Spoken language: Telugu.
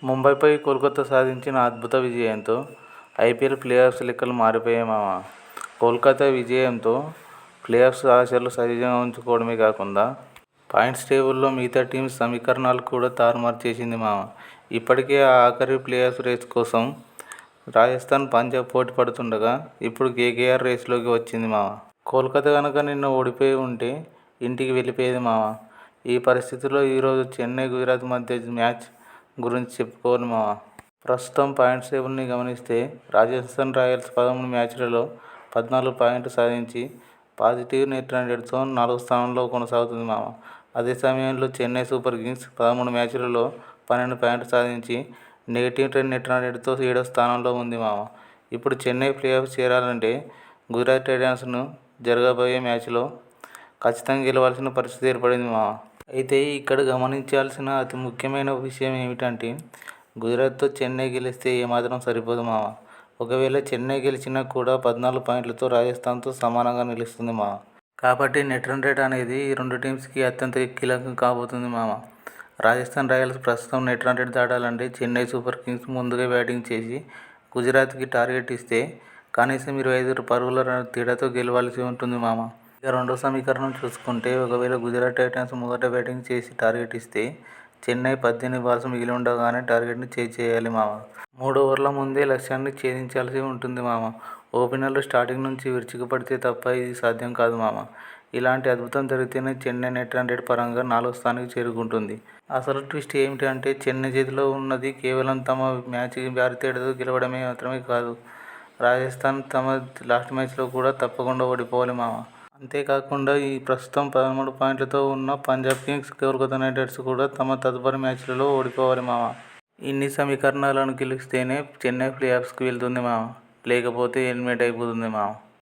ముంబైపై కోల్కతా సాధించిన అద్భుత విజయంతో ఐపీఎల్ ప్లేఆఫ్స్ లెక్కలు మారిపోయాయి మామ. కోల్కతా విజయంతో ప్లేఆఫ్స్ ఆశలు సహజంగా ఉంచుకోవడమే కాకుండా పాయింట్స్ టేబుల్లో మిగతా టీమ్స్ సమీకరణాలు కూడా తారుమారు చేసింది మామ. ఇప్పటికే ఆ ఆఖరి ప్లేఆఫ్ రేస్ కోసం రాజస్థాన్, పంజాబ్ పోటీ పడుతుండగా ఇప్పుడు కేకేఆర్ రేసులోకి వచ్చింది మామ. కోల్కతా కనుక నిన్న ఓడిపోయి ఉంటే ఇంటికి వెళ్ళిపోయేది మామ. ఈ పరిస్థితుల్లో ఈరోజు చెన్నై, గుజరాత్ మధ్య మ్యాచ్ గురించి చెప్పుకోవాలి మామ. ప్రస్తుతం పాయింట్స్ టేబుల్ని గమనిస్తే రాజస్థాన్ రాయల్స్ 13 మ్యాచ్లలో 14 పాయింట్లు సాధించి పాజిటివ్ నెట్ రన్ రేట్తో 4వ స్థానంలో కొనసాగుతుంది మామ. అదే సమయంలో చెన్నై సూపర్ కింగ్స్ 13 మ్యాచ్లలో 12 పాయింట్లు సాధించి నెగిటివ్ నెట్ రన్ రేట్తో 7వ స్థానంలో ఉంది మామ. ఇప్పుడు చెన్నై ప్లేఆఫ్ చేరాలంటే గుజరాత్ టైటాన్స్ను జరగబోయే మ్యాచ్లో ఖచ్చితంగా గెలవాల్సిన పరిస్థితి ఏర్పడింది మామ. అయితే ఇక్కడ గమనించాల్సిన అతి ముఖ్యమైన విషయం ఏమిటంటే గుజరాత్తో చెన్నై గెలిస్తే ఏమాత్రం సరిపోదు మామ. ఒకవేళ చెన్నై గెలిచినా కూడా 14 పాయింట్లతో రాజస్థాన్తో సమానంగా నిలుస్తుంది మామ. కాబట్టి నెట్ రన్ రేట్ అనేది ఈ రెండు టీమ్స్కి అత్యంత కీలకం కాబోతుంది మామ. రాజస్థాన్ రాయల్స్ ప్రస్తుతం నెట్ రన్ రేట్ దాటాలంటే చెన్నై సూపర్ కింగ్స్ ముందుగా బ్యాటింగ్ చేసి గుజరాత్కి టార్గెట్ ఇస్తే కనీసం 25 పరుగుల తేడాతో గెలవాల్సి ఉంటుంది మామ. ఇక రెండో సమీకరణం చూసుకుంటే ఒకవేళ గుజరాత్ టైటాన్స్ మొదట బ్యాటింగ్ చేసి టార్గెట్ ఇస్తే చెన్నై 18 బాల్స్ మిగిలి ఉండగానే టార్గెట్ని చేయాలి మామ. 3 ఓవర్ల ముందే లక్ష్యాన్ని ఛేదించాల్సి ఉంటుంది మామ. ఓపెనర్లు స్టార్టింగ్ నుంచి విరుచుకుపడితే తప్ప ఇది సాధ్యం కాదు మామ. ఇలాంటి అద్భుతం జరిగితేనే చెన్నై నెట్ రన్ రేట్ పరంగా 4వ స్థానానికి చేరుకుంటుంది. అసలు ట్విస్ట్ ఏమిటంటే చెన్నై చేతిలో ఉన్నది కేవలం తమ మ్యాచ్ భారీ తేడాతో గెలవడమే మాత్రమే కాదు, రాజస్థాన్ తమ లాస్ట్ మ్యాచ్లో కూడా తప్పకుండా ఓడిపోవాలి మామ. అంతేకాకుండా ఈ ప్రస్తుతం 13 పాయింట్లతో ఉన్న Punjab Kings, Kolkata night riders కూడా తమ తదుపరి మ్యాచ్లలో ఓడిపోవాలి మామ. ఇన్ని సమీకరణాలను గెలిస్తేనే చెన్నై ప్లేఆఫ్స్కి వెళ్తుంది మామ. లేకపోతే ఎలిమినేట్ అయిపోతుంది మామ.